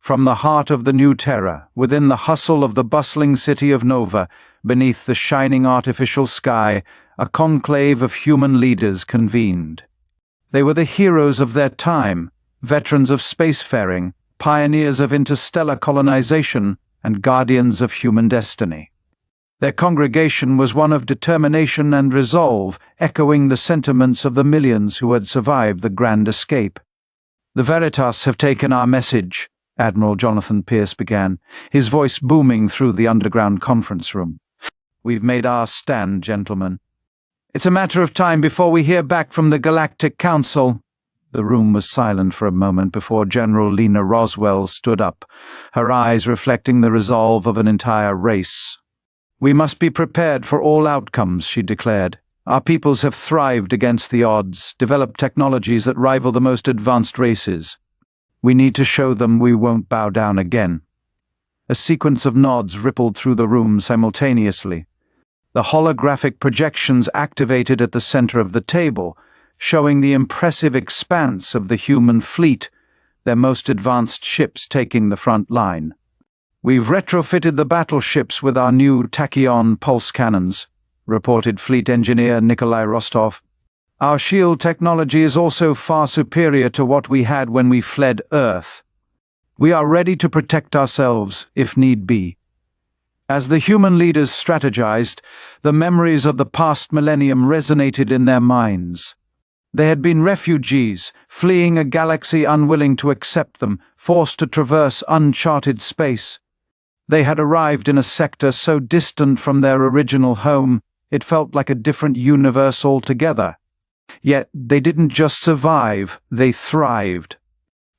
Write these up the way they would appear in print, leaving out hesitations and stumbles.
From the heart of the New Terra, within the hustle of the bustling city of Nova, beneath the shining artificial sky, a conclave of human leaders convened. They were the heroes of their time, veterans of spacefaring, pioneers of interstellar colonization, and guardians of human destiny. Their congregation was one of determination and resolve, echoing the sentiments of the millions who had survived the Grand Escape. "The Veritas have taken our message," Admiral Jonathan Pierce began, his voice booming through the underground conference room. "We've made our stand, gentlemen. It's a matter of time before we hear back from the Galactic Council." The room was silent for a moment before General Lena Roswell stood up, her eyes reflecting the resolve of an entire race. "We must be prepared for all outcomes," she declared. "Our peoples have thrived against the odds, developed technologies that rival the most advanced races. We need to show them we won't bow down again." A sequence of nods rippled through the room simultaneously. The holographic projections activated at the center of the table, showing the impressive expanse of the human fleet, their most advanced ships taking the front line. "We've retrofitted the battleships with our new tachyon pulse cannons," reported Fleet Engineer Nikolai Rostov. "Our shield technology is also far superior to what we had when we fled Earth. We are ready to protect ourselves, if need be." As the human leaders strategized, the memories of the past millennium resonated in their minds. They had been refugees, fleeing a galaxy unwilling to accept them, forced to traverse uncharted space. They had arrived in a sector so distant from their original home, it felt like a different universe altogether. Yet they didn't just survive, they thrived.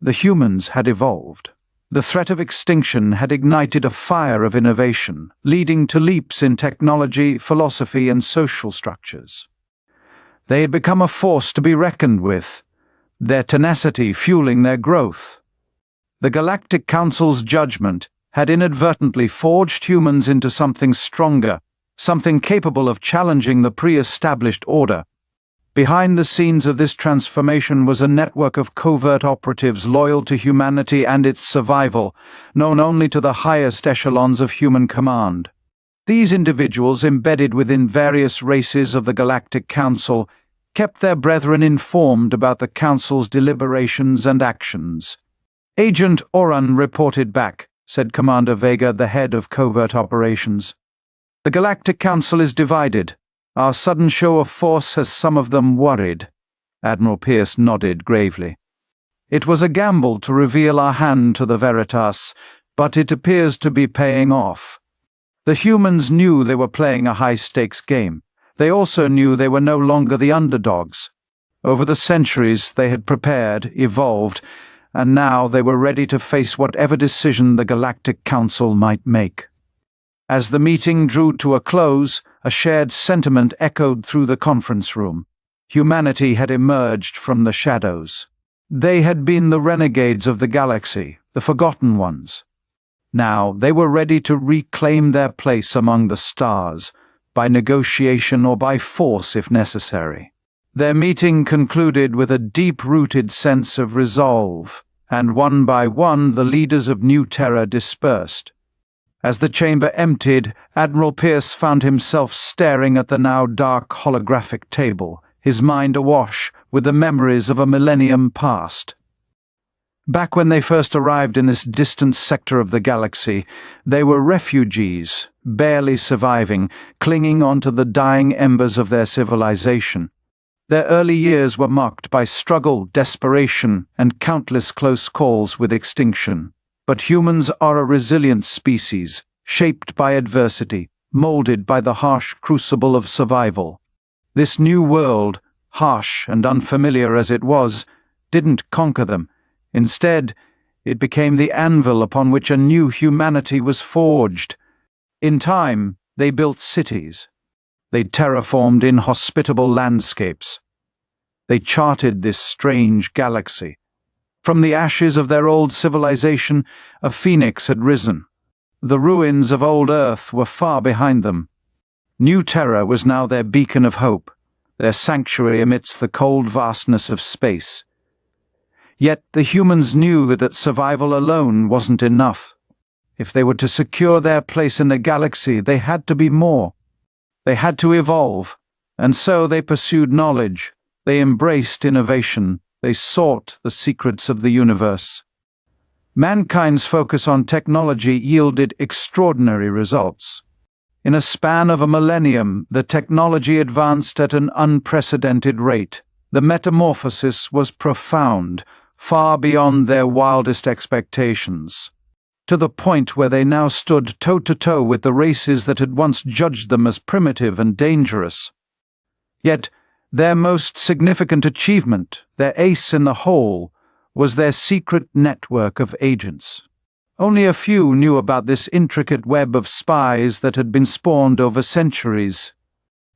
The humans had evolved. The threat of extinction had ignited a fire of innovation, leading to leaps in technology, philosophy, and social structures. They had become a force to be reckoned with, their tenacity fueling their growth. The Galactic Council's judgment had inadvertently forged humans into something stronger, something capable of challenging the pre-established order. Behind the scenes of this transformation was a network of covert operatives loyal to humanity and its survival, known only to the highest echelons of human command. These individuals, embedded within various races of the Galactic Council, kept their brethren informed about the Council's deliberations and actions. "Agent Oran reported back," said Commander Vega, the head of covert operations. "The Galactic Council is divided. Our sudden show of force has some of them worried." Admiral Pierce nodded gravely. "It was a gamble to reveal our hand to the Veritas, but it appears to be paying off." The humans knew they were playing a high-stakes game. They also knew they were no longer the underdogs. Over the centuries they had prepared, evolved, and now they were ready to face whatever decision the Galactic Council might make. As the meeting drew to a close, a shared sentiment echoed through the conference room. Humanity had emerged from the shadows. They had been the renegades of the galaxy, the forgotten ones. Now they were ready to reclaim their place among the stars, by negotiation or by force if necessary. Their meeting concluded with a deep-rooted sense of resolve, and one by one the leaders of New Terra dispersed. As the chamber emptied, Admiral Pierce found himself staring at the now dark holographic table, his mind awash with the memories of a millennium past. Back when they first arrived in this distant sector of the galaxy, they were refugees, barely surviving, clinging onto the dying embers of their civilization. Their early years were marked by struggle, desperation, and countless close calls with extinction. But humans are a resilient species, shaped by adversity, molded by the harsh crucible of survival. This new world, harsh and unfamiliar as it was, didn't conquer them. Instead, it became the anvil upon which a new humanity was forged. In time, they built cities. They terraformed inhospitable landscapes. They charted this strange galaxy. From the ashes of their old civilization, a phoenix had risen. The ruins of old Earth were far behind them. New Terra was now their beacon of hope, their sanctuary amidst the cold vastness of space. Yet the humans knew that survival alone wasn't enough. If they were to secure their place in the galaxy, they had to be more. They had to evolve, and so they pursued knowledge. They embraced innovation. They sought the secrets of the universe. Mankind's focus on technology yielded extraordinary results. In a span of a millennium, the technology advanced at an unprecedented rate. The metamorphosis was profound, far beyond their wildest expectations, to the point where they now stood toe-to-toe with the races that had once judged them as primitive and dangerous. Yet, their most significant achievement, their ace in the hole, was their secret network of agents. Only a few knew about this intricate web of spies that had been spawned over centuries.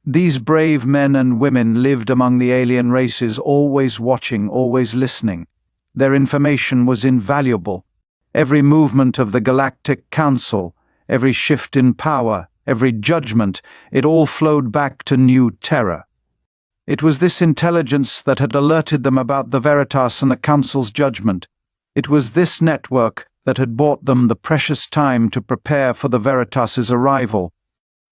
These brave men and women lived among the alien races, always watching, always listening. Their information was invaluable. Every movement of the Galactic Council, every shift in power, every judgment, it all flowed back to New Terra. It was this intelligence that had alerted them about the Veritas and the Council's judgment. It was this network that had bought them the precious time to prepare for the Veritas's arrival.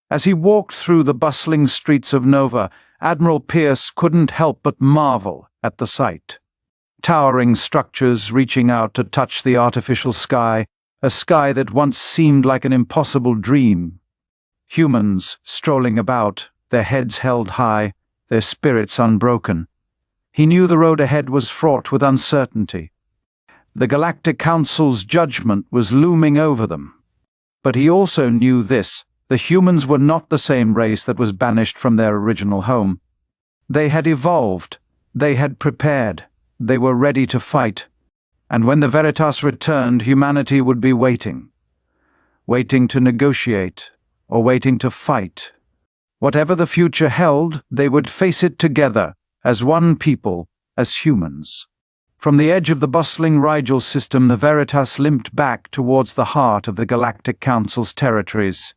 As he walked through the bustling streets of Nova, Admiral Pierce couldn't help but marvel at the sight. Towering structures reaching out to touch the artificial sky, a sky that once seemed like an impossible dream. Humans strolling about, their heads held high, their spirits unbroken. He knew the road ahead was fraught with uncertainty. The Galactic Council's judgment was looming over them. But he also knew this: the humans were not the same race that was banished from their original home. They had evolved, they had prepared, they were ready to fight. And when the Veritas returned, humanity would be waiting. Waiting to negotiate, or waiting to fight. Whatever the future held, they would face it together, as one people, as humans. From the edge of the bustling Rigel system, the Veritas limped back towards the heart of the Galactic Council's territories.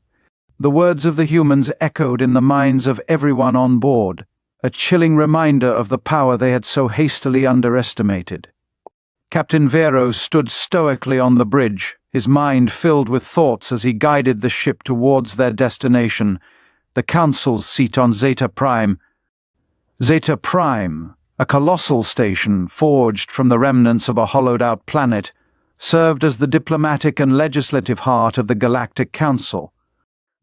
The words of the humans echoed in the minds of everyone on board, a chilling reminder of the power they had so hastily underestimated. Captain Vero stood stoically on the bridge, his mind filled with thoughts as he guided the ship towards their destination, the Council's seat on Zeta Prime. Zeta Prime, a colossal station forged from the remnants of a hollowed-out planet, served as the diplomatic and legislative heart of the Galactic Council.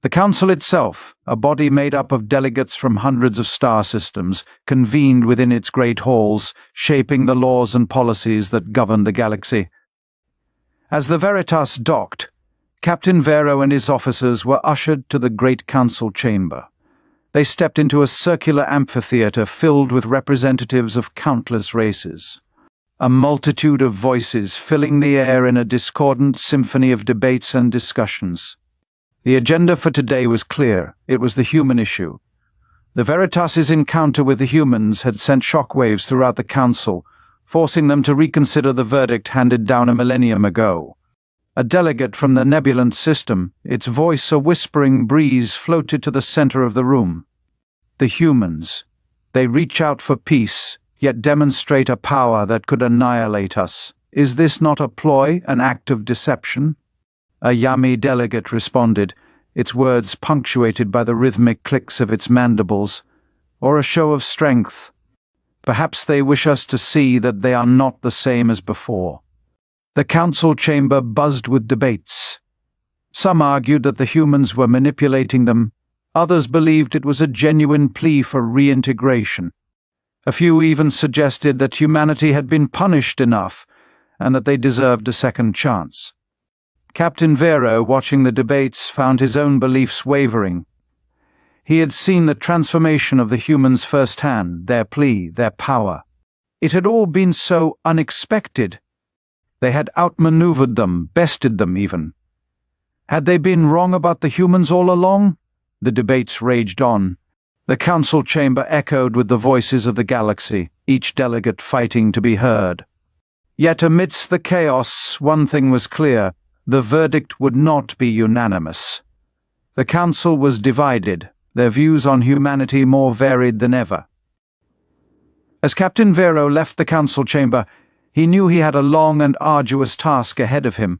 The Council itself, a body made up of delegates from hundreds of star systems, convened within its great halls, shaping the laws and policies that governed the galaxy. As the Veritas docked, Captain Vero and his officers were ushered to the Great Council chamber. They stepped into a circular amphitheater filled with representatives of countless races. A multitude of voices filling the air in a discordant symphony of debates and discussions. The agenda for today was clear. It was the human issue. The Veritas's encounter with the humans had sent shockwaves throughout the Council, forcing them to reconsider the verdict handed down a millennium ago. A delegate from the Nebulant system, its voice a whispering breeze, floated to the center of the room. The humans. They reach out for peace, yet demonstrate a power that could annihilate us. Is this not a ploy, an act of deception? A Yami delegate responded, its words punctuated by the rhythmic clicks of its mandibles. Or a show of strength. Perhaps they wish us to see that they are not the same as before. The council chamber buzzed with debates. Some argued that the humans were manipulating them. Others believed it was a genuine plea for reintegration. A few even suggested that humanity had been punished enough, and that they deserved a second chance. Captain Vero, watching the debates, found his own beliefs wavering. He had seen the transformation of the humans firsthand, their plea, their power. It had all been so unexpected. They had outmaneuvered them, bested them even. Had they been wrong about the humans all along? The debates raged on. The council chamber echoed with the voices of the galaxy, each delegate fighting to be heard. Yet amidst the chaos, one thing was clear: the verdict would not be unanimous. The council was divided, their views on humanity more varied than ever. As Captain Vero left the council chamber, He knew he had a long and arduous task ahead of him.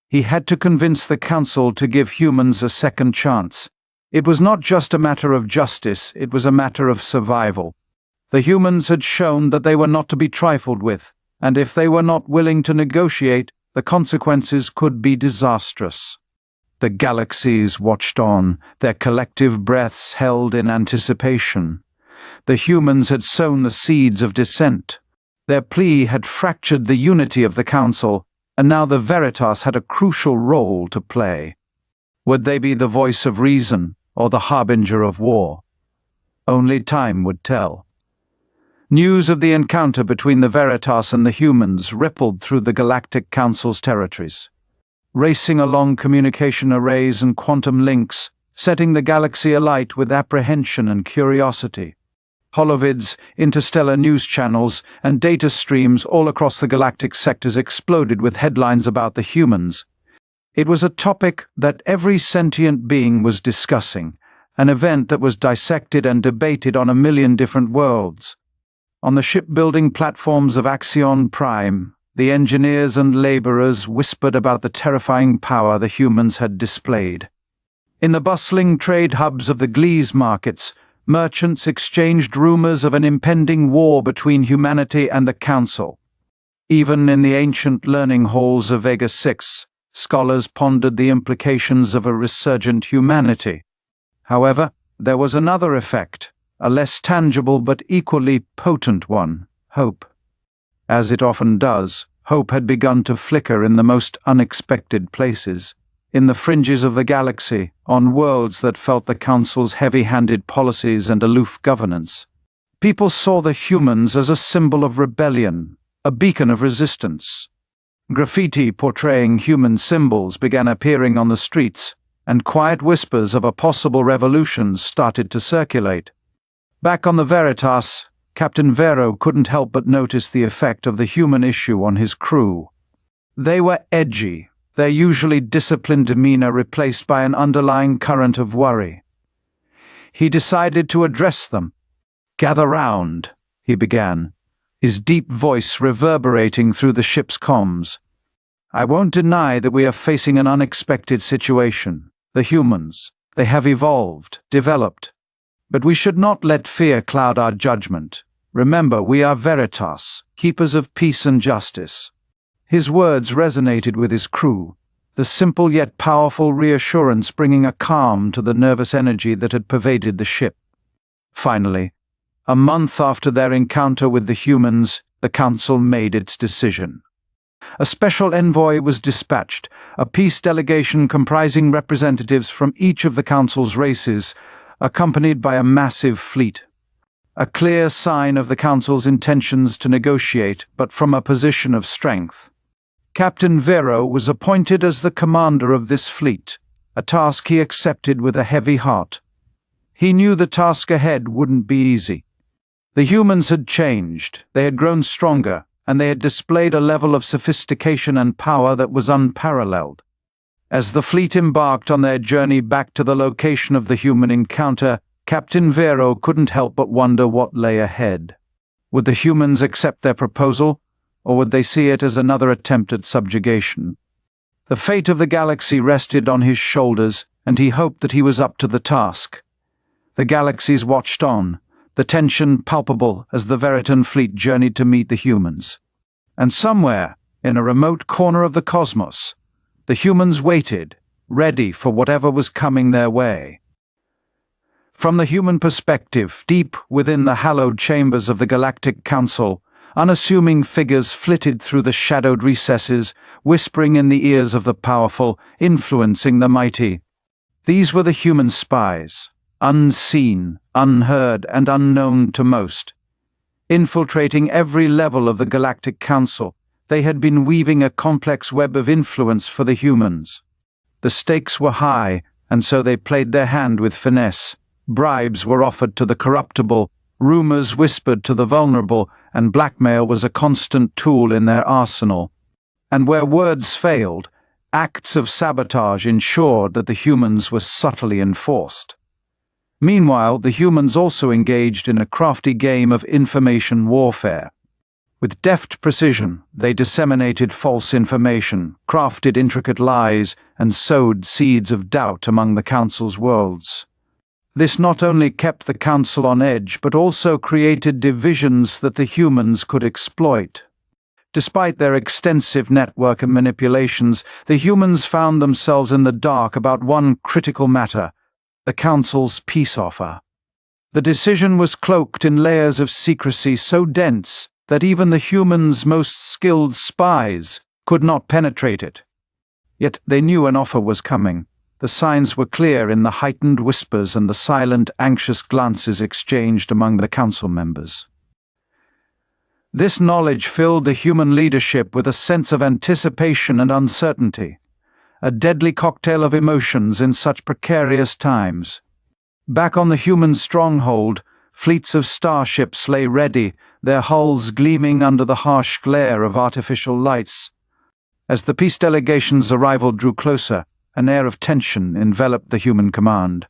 He had to convince the Council to give humans a second chance. It was not just a matter of justice, it was a matter of survival. The humans had shown that they were not to be trifled with, and if they were not willing to negotiate, the consequences could be disastrous. The galaxies watched on, their collective breaths held in anticipation. The humans had sown the seeds of dissent. Their plea had fractured the unity of the Council, and now the Veritas had a crucial role to play. Would they be the voice of reason, or the harbinger of war? Only time would tell. News of the encounter between the Veritas and the humans rippled through the Galactic Council's territories, racing along communication arrays and quantum links, setting the galaxy alight with apprehension and curiosity. Holovids, interstellar news channels, and data streams all across the galactic sectors exploded with headlines about the humans. It was a topic that every sentient being was discussing, an event that was dissected and debated on a million different worlds. On the shipbuilding platforms of Axion Prime, the engineers and laborers whispered about the terrifying power the humans had displayed. In the bustling trade hubs of the Gliese markets, merchants exchanged rumors of an impending war between humanity and the Council. Even in the ancient learning halls of Vega 6, scholars pondered the implications of a resurgent humanity. However, there was another effect, a less tangible but equally potent one: hope. As it often does, hope had begun to flicker in the most unexpected places. In the fringes of the galaxy, on worlds that felt the Council's heavy-handed policies and aloof governance. People saw the humans as a symbol of rebellion, a beacon of resistance. Graffiti portraying human symbols began appearing on the streets, and quiet whispers of a possible revolution started to circulate. Back on the Veritas, Captain Vero couldn't help but notice the effect of the human issue on his crew. They were edgy, their usually disciplined demeanor replaced by an underlying current of worry. He decided to address them. "Gather round," he began, his deep voice reverberating through the ship's comms. "I won't deny that we are facing an unexpected situation. The humans, they have evolved, developed. But we should not let fear cloud our judgment. Remember, we are Veritas, keepers of peace and justice." His words resonated with his crew, the simple yet powerful reassurance bringing a calm to the nervous energy that had pervaded the ship. Finally, a month after their encounter with the humans, the Council made its decision. A special envoy was dispatched, a peace delegation comprising representatives from each of the Council's races, accompanied by a massive fleet. A clear sign of the Council's intentions to negotiate, but from a position of strength. Captain Vero was appointed as the commander of this fleet, a task he accepted with a heavy heart. He knew the task ahead wouldn't be easy. The humans had changed, they had grown stronger, and they had displayed a level of sophistication and power that was unparalleled. As the fleet embarked on their journey back to the location of the human encounter, Captain Vero couldn't help but wonder what lay ahead. Would the humans accept their proposal, or would they see it as another attempt at subjugation? The fate of the galaxy rested on his shoulders, and he hoped that he was up to the task. The galaxies watched on, the tension palpable as the Veritan fleet journeyed to meet the humans. And somewhere, in a remote corner of the cosmos, the humans waited, ready for whatever was coming their way. From the human perspective, deep within the hallowed chambers of the Galactic Council, unassuming figures flitted through the shadowed recesses, whispering in the ears of the powerful, influencing the mighty. These were the human spies, unseen, unheard, and unknown to most. Infiltrating every level of the Galactic Council, they had been weaving a complex web of influence for the humans. The stakes were high, and so they played their hand with finesse. Bribes were offered to the corruptible, rumors whispered to the vulnerable, and blackmail was a constant tool in their arsenal. And where words failed, acts of sabotage ensured that the humans were subtly enforced. Meanwhile, the humans also engaged in a crafty game of information warfare. With deft precision, they disseminated false information, crafted intricate lies, and sowed seeds of doubt among the Council's worlds. This not only kept the Council on edge, but also created divisions that the humans could exploit. Despite their extensive network of manipulations, the humans found themselves in the dark about one critical matter: the Council's peace offer. The decision was cloaked in layers of secrecy so dense that even the humans' most skilled spies could not penetrate it. Yet they knew an offer was coming. The signs were clear in the heightened whispers and the silent, anxious glances exchanged among the Council members. This knowledge filled the human leadership with a sense of anticipation and uncertainty, a deadly cocktail of emotions in such precarious times. Back on the human stronghold, fleets of starships lay ready, their hulls gleaming under the harsh glare of artificial lights. As the peace delegation's arrival drew closer, an air of tension enveloped the human command.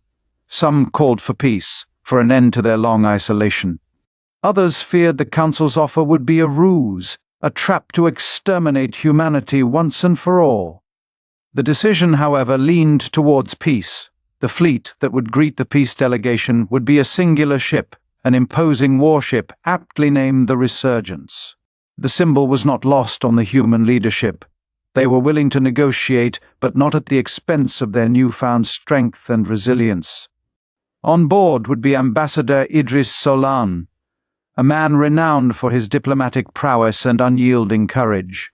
Some called for peace, for an end to their long isolation. Others feared the Council's offer would be a ruse, a trap to exterminate humanity once and for all. The decision, however, leaned towards peace. The fleet that would greet the peace delegation would be a singular ship, an imposing warship aptly named the Resurgence. The symbol was not lost on the human leadership. They were willing to negotiate, but not at the expense of their newfound strength and resilience. On board would be Ambassador Idris Solan, a man renowned for his diplomatic prowess and unyielding courage.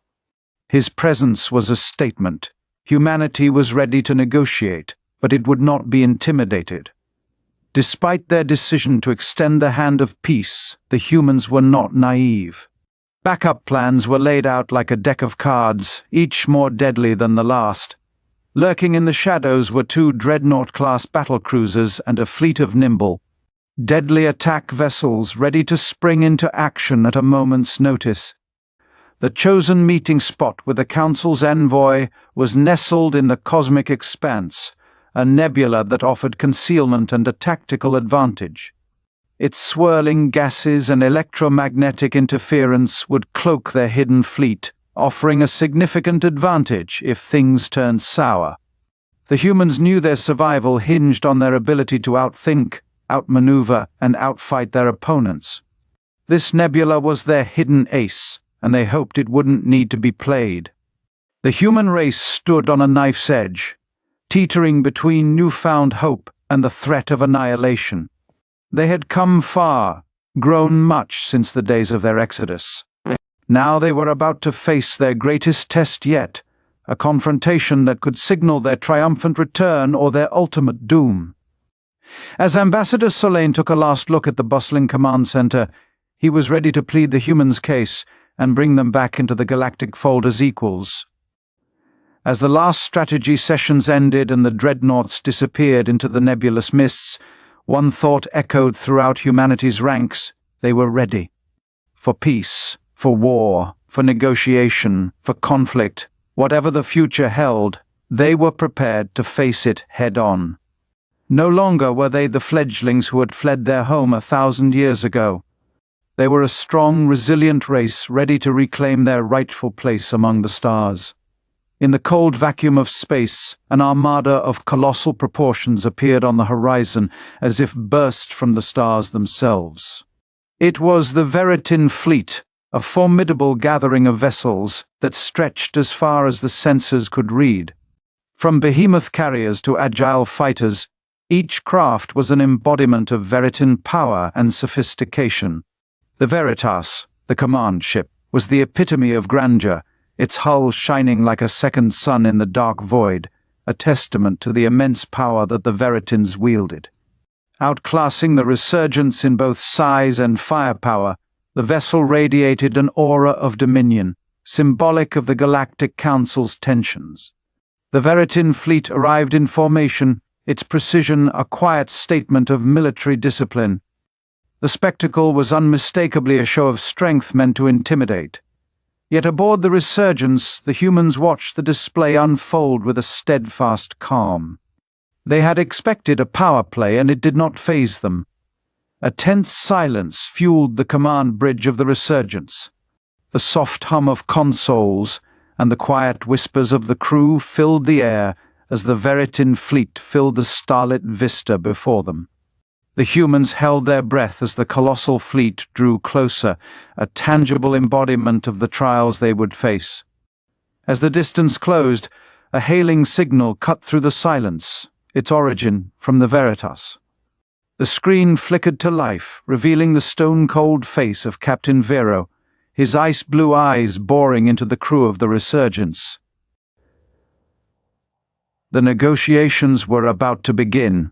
His presence was a statement. Humanity was ready to negotiate, but it would not be intimidated. Despite their decision to extend the hand of peace, the humans were not naive. Backup plans were laid out like a deck of cards, each more deadly than the last. Lurking in the shadows were 2 dreadnought-class battlecruisers and a fleet of nimble, deadly attack vessels ready to spring into action at a moment's notice. The chosen meeting spot with the Council's envoy was nestled in the cosmic expanse, a nebula that offered concealment and a tactical advantage. Its swirling gases and electromagnetic interference would cloak their hidden fleet, offering a significant advantage if things turned sour. The humans knew their survival hinged on their ability to outthink, outmaneuver, and outfight their opponents. This nebula was their hidden ace, and they hoped it wouldn't need to be played. The human race stood on a knife's edge, teetering between newfound hope and the threat of annihilation. They had come far, grown much since the days of their exodus. Now they were about to face their greatest test yet, a confrontation that could signal their triumphant return or their ultimate doom. As Ambassador Solan took a last look at the bustling command center, he was ready to plead the humans' case and bring them back into the galactic fold as equals. As the last strategy sessions ended and the dreadnoughts disappeared into the nebulous mists, one thought echoed throughout humanity's ranks: they were ready. For peace, for war, for negotiation, for conflict, whatever the future held, they were prepared to face it head-on. No longer were they the fledglings who had fled their home 1,000 years ago. They were a strong, resilient race ready to reclaim their rightful place among the stars. In the cold vacuum of space, an armada of colossal proportions appeared on the horizon, as if burst from the stars themselves. It was the Veritin fleet, a formidable gathering of vessels that stretched as far as the sensors could read. From behemoth carriers to agile fighters, each craft was an embodiment of Veritin power and sophistication. The Veritas, the command ship, was the epitome of grandeur, its hull shining like a second sun in the dark void, a testament to the immense power that the Veritins wielded. Outclassing the Resurgence in both size and firepower, the vessel radiated an aura of dominion, symbolic of the Galactic Council's tensions. The Veritin fleet arrived in formation, its precision a quiet statement of military discipline. The spectacle was unmistakably a show of strength meant to intimidate. Yet aboard the Resurgence, the humans watched the display unfold with a steadfast calm. They had expected a power play, and it did not faze them. A tense silence fueled the command bridge of the Resurgence. The soft hum of consoles and the quiet whispers of the crew filled the air as the Veritin fleet filled the starlit vista before them. The humans held their breath as the colossal fleet drew closer, a tangible embodiment of the trials they would face. As the distance closed, a hailing signal cut through the silence, its origin from the Veritas. The screen flickered to life, revealing the stone-cold face of Captain Vero, his ice-blue eyes boring into the crew of the Resurgence. The negotiations were about to begin.